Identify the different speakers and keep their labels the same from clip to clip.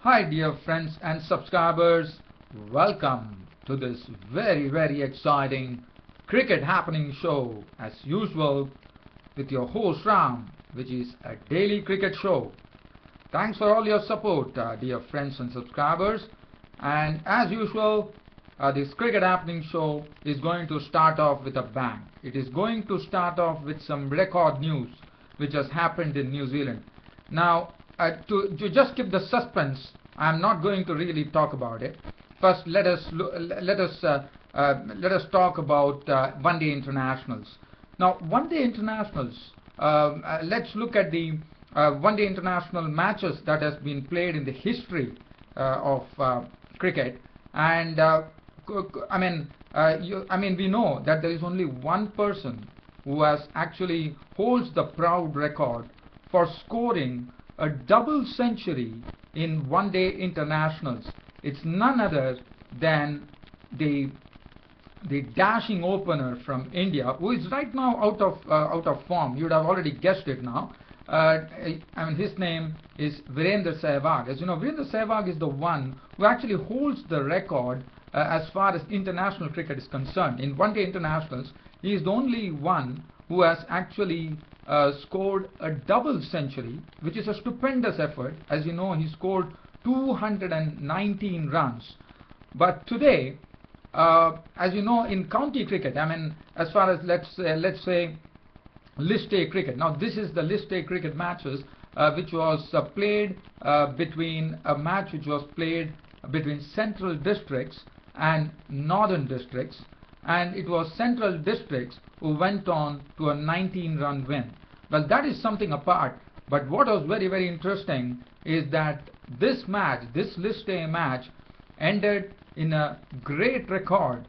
Speaker 1: Hi dear friends and subscribers, welcome to this very exciting cricket happening show as usual with your host Ram, which is a daily cricket show. Thanks for all your support dear friends and subscribers, and as usual this cricket happening show is going to start off with a bang. It is going to start off with some record news which has happened in New Zealand. Now to just keep the suspense, I am not going to really talk about it. First, let us talk about one-day internationals. Now, one-day internationals. Let's look at the one-day international matches that has been played in the history of cricket. And we know that there is only one person who has actually holds the proud record for scoring a double century in one-day internationals. It's none other than the dashing opener from India, who is right now out of form. You would have already guessed it now. His name is Virendra Sehwag. As you know, Virendra Sehwag is the one who actually holds the record as far as international cricket is concerned. In one-day internationals, he is the only one who has actually scored a double century, which is a stupendous effort. As you know, he scored 219 runs. But today, as you know, in county cricket, as far as let's say list A cricket. Now, this is the list A cricket matches which was played between a match which was played between central districts and northern districts, and it was central districts who went on to a 19-run win. Well, that is something apart, but what was very interesting is that this match, this list A match, ended in a great record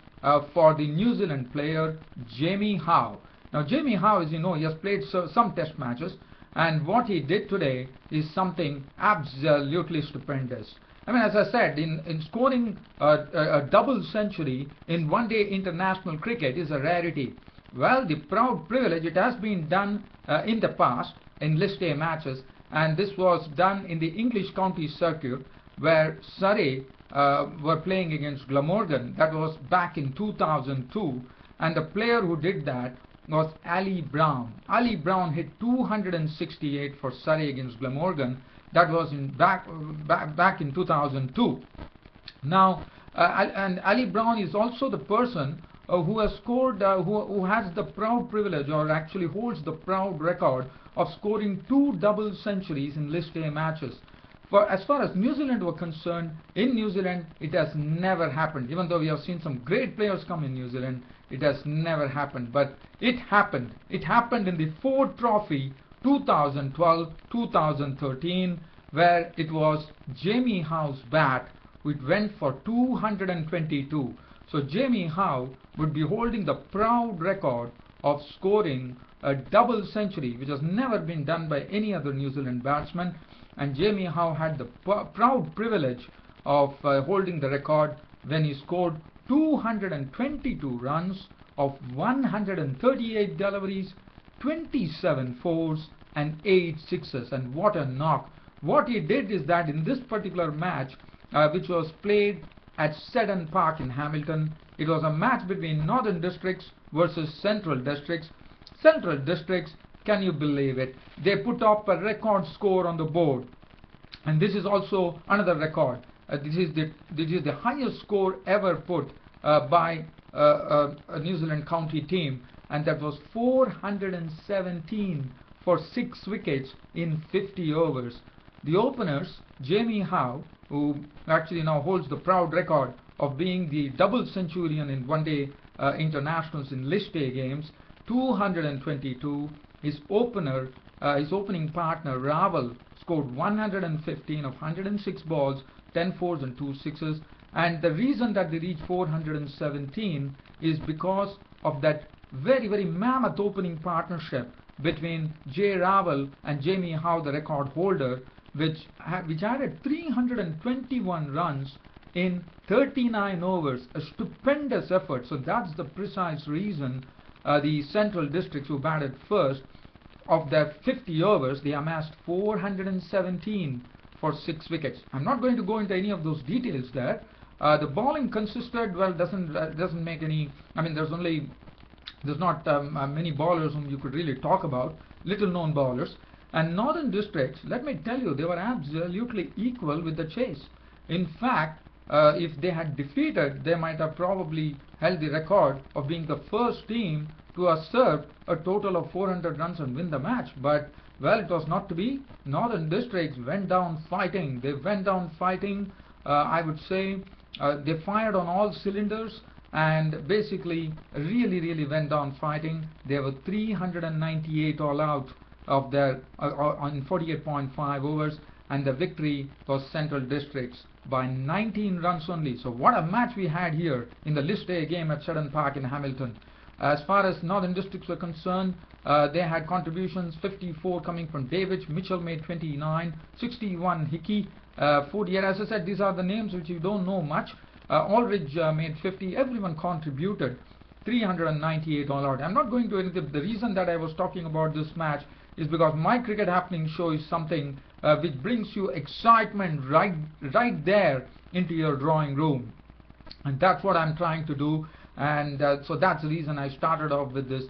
Speaker 1: for the New Zealand player Jamie Howe. Now, Jamie Howe, as you know, he has played some test matches, and what he did today is something absolutely stupendous. As I said, in scoring a double century in one-day international cricket is a rarity. Well, the proud privilege, it has been done in the past in list A matches, and this was done in the English county circuit where Surrey were playing against Glamorgan. That was back in 2002, and the player who did that was Ali Brown. Ali Brown hit 268 for Surrey against Glamorgan. That was back in 2002. Now, and Ali Brown is also the person who has scored, who has the proud privilege, or actually holds the proud record of scoring 2 double centuries in list A matches. For as far as New Zealand were concerned, in New Zealand it has never happened. Even though we have seen some great players come in New Zealand, it has never happened. But it happened. It happened in the Ford Trophy 2012-2013, where it was Jamie Howe's bat which went for 222. So Jamie Howe would be holding the proud record of scoring a double century, which has never been done by any other New Zealand batsman. And Jamie Howe had the proud privilege of holding the record when he scored 222 runs of 138 deliveries, 27 fours and 8 sixes. And what a knock. What he did is that in this particular match, which was played at Seddon Park in Hamilton, it was a match between northern districts versus central districts. Central districts, can you believe it, they put up a record score on the board, and this is also another record. This is the highest score ever put by a New Zealand county team, and that was 417 for 6 wickets in 50 overs. The openers, Jamie Howe, who actually now holds the proud record of being the double centurion in one-day internationals in list A games, 222. His opening partner Raval scored 115 of 106 balls, 10 fours and 2 sixes. And the reason that they reached 417 is because of that very mammoth opening partnership between Jay Raval and Jamie Howe, the record holder, which added 321 runs in 39 overs, a stupendous effort. So that's the precise reason the central districts who batted first, of their 50 overs, they amassed 417 for 6 wickets. I'm not going to go into any of those details there. The bowling consisted, well, doesn't make any, I mean, there's not many bowlers whom you could really talk about, little known bowlers. And Northern Districts, let me tell you, they were absolutely equal with the chase. In fact, if they had defeated, they might have probably held the record of being the first team to have served a total of 400 runs and win the match. But, well, it was not to be. Northern Districts went down fighting. They went down fighting. I would say they fired on all cylinders and basically really went down fighting. They were 398 all out of their on 48.5 overs, and the victory was Central Districts by 19 runs only. So what a match we had here in the List A game at Shedden Park in Hamilton. As far as Northern Districts were concerned, they had contributions, 54 coming from David. Mitchell made 29, 61 Hickey, 48. As I said, these are the names which you don't know much. Aldridge made 50. Everyone contributed 398 all out. I'm not going to anything. The reason that I was talking about this match is because my Cricket Happening show is something which brings you excitement right there into your drawing room, and that's what I'm trying to do. And so that's the reason I started off with this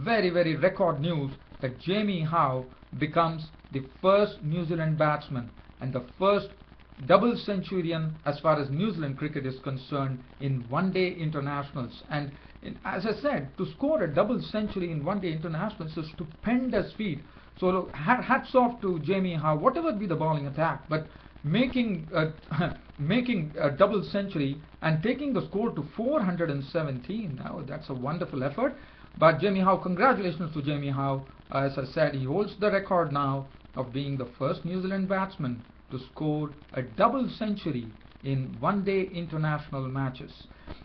Speaker 1: very record news that Jamie Howe becomes the first New Zealand batsman and the first double centurion as far as New Zealand cricket is concerned in one-day internationals. And as I said, to score a double century in one-day internationals is a stupendous feat. So look, hats off to Jamie Howe, whatever be the bowling attack, but making a double century and taking the score to 417. Now that's a wonderful effort. But Jamie Howe, congratulations to Jamie Howe. As I said, he holds the record now of being the first New Zealand batsman to score a double century in one-day international matches.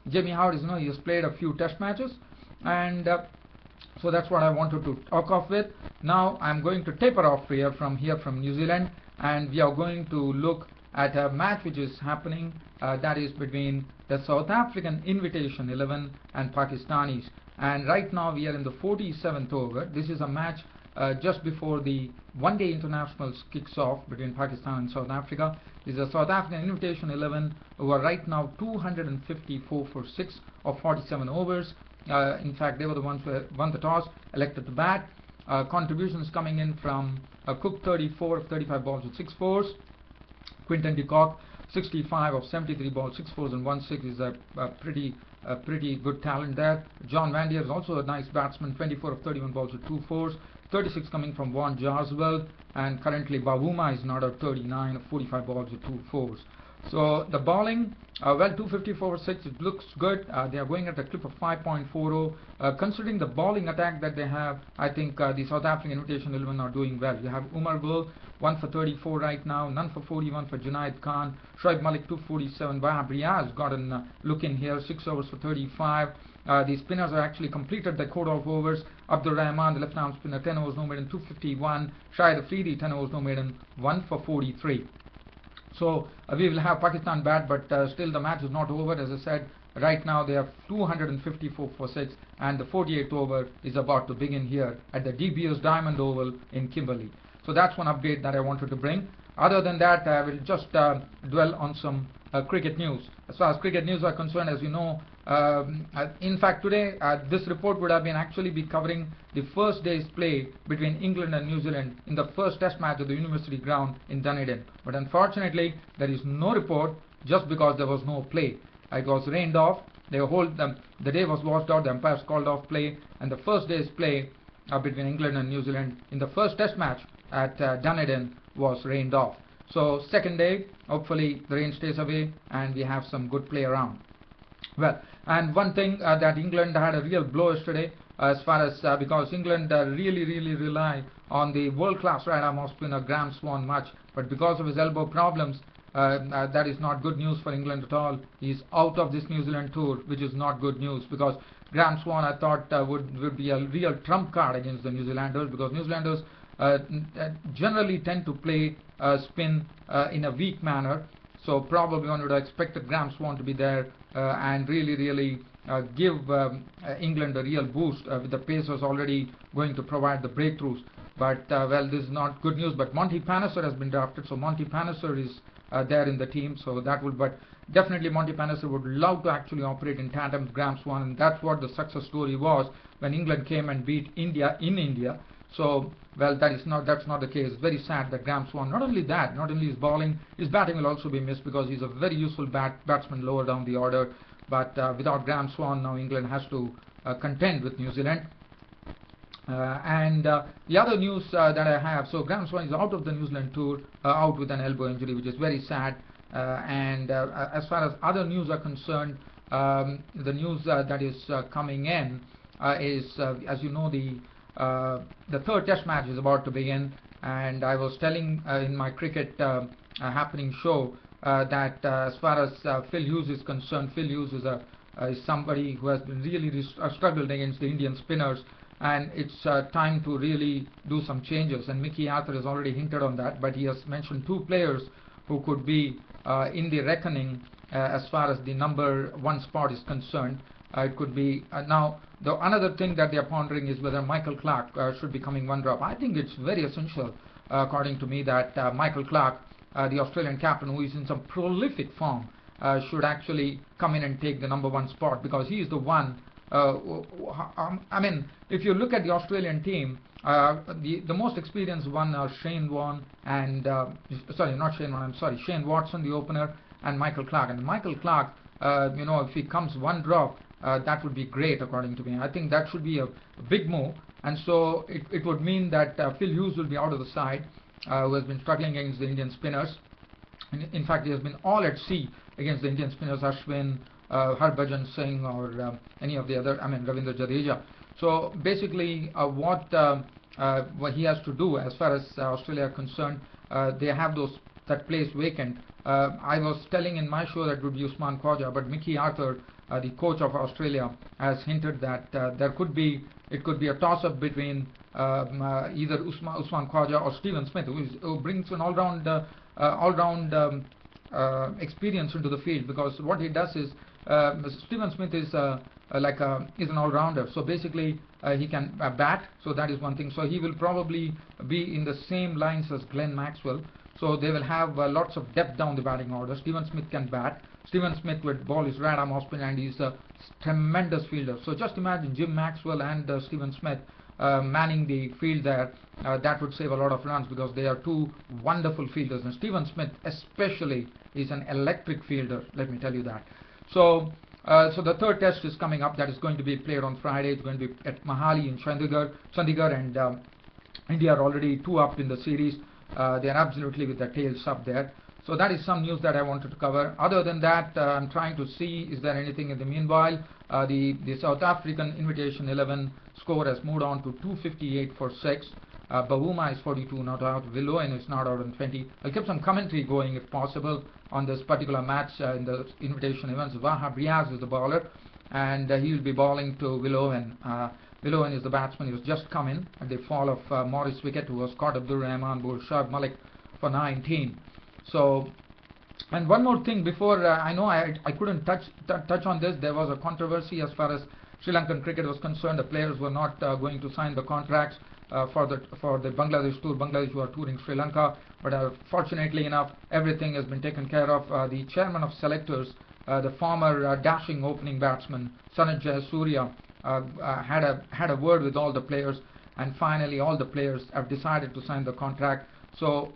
Speaker 1: Jamie Howe, he has played a few test matches, and so that's what I wanted to talk off with. Now I'm going to taper off here from New Zealand, and we are going to look at a match which is happening, that is between the South African Invitation 11 and Pakistanis. And right now we are in the 47th over. This is a match just before the one-day internationals kicks off between Pakistan and South Africa. This is a South African Invitation 11 who are right now 254 for 6 of 47 overs. In fact, they were the ones who won the toss, elected to bat. Contributions coming in from Cook, 34 of 35 balls with 6 fours. Quinton de Kock, 65 of 73 balls, 6 fours and 1 6 is a pretty good talent there. John Van Dier is also a nice batsman, 24 of 31 balls with 2 fours. 36 coming from Vaughan Jarswell, and currently Bavuma is not at 39 of 45 balls with 2 fours. So the bowling, well, 254 for 6, it looks good. They are going at a clip of 5.40. Considering the bowling attack that they have, I think the South African Invitation 11 are doing well. You have Umar Gul, 1 for 34 right now, none for 41 for Junaid Khan, Shoaib Malik 247, Wahab Riaz got a look in here, 6 overs for 35. The spinners have actually completed their quota of overs. Abdur Rahman, the left-arm spinner, 10 overs no maiden, 251. Shahid Afridi, 10 overs no maiden, 1 for 43. So we will have Pakistan bat, but still the match is not over. As I said, right now they have 254 for 6, and the 48th over is about to begin here at the DBS Diamond Oval in Kimberley. So that's one update that I wanted to bring. Other than that, I will just dwell on some cricket news. As far as cricket news are concerned, as you know, in fact today this report would have been actually be covering the first day's play between England and New Zealand in the first test match at the University ground in Dunedin. But unfortunately there is no report just because there was no play. It was rained off. The day was washed out. The umpires called off play, and the first day's play between England and New Zealand in the first test match at Dunedin was rained off. So second day, hopefully the rain stays away and we have some good play around. Well, and one thing that England had a real blow yesterday, as far as because England really rely on the world-class right-arm off spinner Graham Swan much, but because of his elbow problems, that is not good news for England at all. He's out of this New Zealand tour, which is not good news, because Graham Swan, I thought, would be a real trump card against the New Zealanders, because New Zealanders generally tend to play spin in a weak manner. So probably one would have expected Graham Swan to be there and really give England a real boost with the Pacers already going to provide the breakthroughs. But well, this is not good news. But Monty Panesar has been drafted, so Monty Panesar is there in the team. So that will, but definitely Monty Panesar would love to actually operate in tandem with Graeme Swann, and that's what the success story was when England came and beat India in India. So well, that's not the case. It's very sad that Graeme Swann, not only his bowling, his batting will also be missed because he's a very useful batsman lower down the order. But without Graeme Swann, now England has to contend with New Zealand. The other news that I have, so Graeme Swann is out of the New Zealand tour, out with an elbow injury, which is very sad. As far as other news are concerned, the news that is coming in is, as you know, the third Test match is about to begin, and I was telling in my cricket happening show that as far as Phil Hughes is concerned, Phil Hughes is somebody who has been really struggled against the Indian spinners, and it's time to really do some changes. And Mickey Arthur has already hinted on that, but he has mentioned two players who could be in the reckoning as far as the number one spot is concerned. It could be now another thing that they are pondering is whether Michael Clarke should be coming one drop. I think it's very essential, according to me, that Michael Clarke, the Australian captain, who is in some prolific form, should actually come in and take the number one spot, because he is the one. I mean, if you look at the Australian team, the most experienced one are Shane Warne and Shane Watson, the opener, and Michael Clarke. And Michael Clarke, if he comes one drop, that would be great, according to me. I think that should be a big move, and so it would mean that Phil Hughes will be out of the side, who has been struggling against the Indian spinners. In fact, he has been all at sea against the Indian spinners, Ashwin, Harbhajan Singh, or any of the other, Ravindra Jadeja. So basically, what he has to do, as far as Australia are concerned, they have that place vacant. I was telling in my show that it would be Usman Khawaja, but Mickey Arthur, the coach of Australia, has hinted that it could be a toss-up between either Usman Khawaja or Stephen Smith, who brings an all-round experience into the field, because what he does is Stephen Smith is is an all-rounder. So basically he can bat, so that is one thing. So he will probably be in the same lines as Glenn Maxwell. So they will have lots of depth down the batting order. Stephen Smith can bat. Stephen Smith would bowl his right arm off spin, and he's a tremendous fielder. So just imagine Jim Maxwell and Stephen Smith manning the field there. That would save a lot of runs, because they are two wonderful fielders. And Stephen Smith especially is an electric fielder, let me tell you that. So the third test is coming up. That is going to be played on Friday. It's going to be at Mahali in Chandigarh, and India are already 2 up in the series. They are absolutely with their tails up there. So that is some news that I wanted to cover. Other than that, I'm trying to see, is there anything in the meanwhile. The South African Invitation 11 score has moved on to 258 for 6. Bavuma is 42 not out. Villoen is not out on 20. I'll keep some commentary going if possible on this particular match in the Invitation events. Wahab Riaz is the bowler, and he will be bowling to Villoen. Villoen is the batsman. He was just come in at the fall of Morris Wicket, who was caught Abdur Rahman Shoaib Malik for 19. So, and one more thing before I know I couldn't touch on this. There was a controversy as far as Sri Lankan cricket was concerned. The players were not going to sign the contracts for the Bangladesh tour. Bangladesh were touring Sri Lanka, but fortunately enough, everything has been taken care of. The chairman of selectors, the former dashing opening batsman Sanat Jayasuriya, had a word with all the players, and finally all the players have decided to sign the contract. So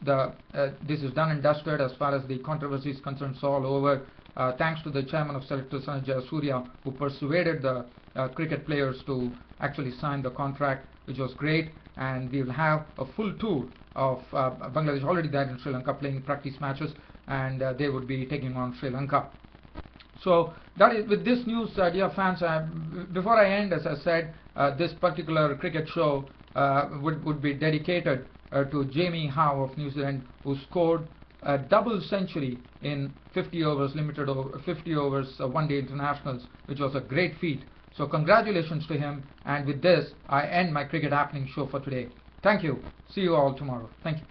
Speaker 1: this is done and dusted as far as the controversy is concerned. It's all over. Thanks to the chairman of selectors, Sanat Jayasuriya, who persuaded the cricket players to actually sign the contract, which was great. And we will have a full tour of Bangladesh already there in Sri Lanka, playing practice matches, and they would be taking on Sri Lanka. So that is with this news, dear fans. Before I end, as I said, this particular cricket show would be dedicated to Jamie Howe of New Zealand, who scored a double century in 50 overs one-day internationals, which was a great feat. So congratulations to him. And with this, I end my Cricket Happening show for today. Thank you. See you all tomorrow. Thank you.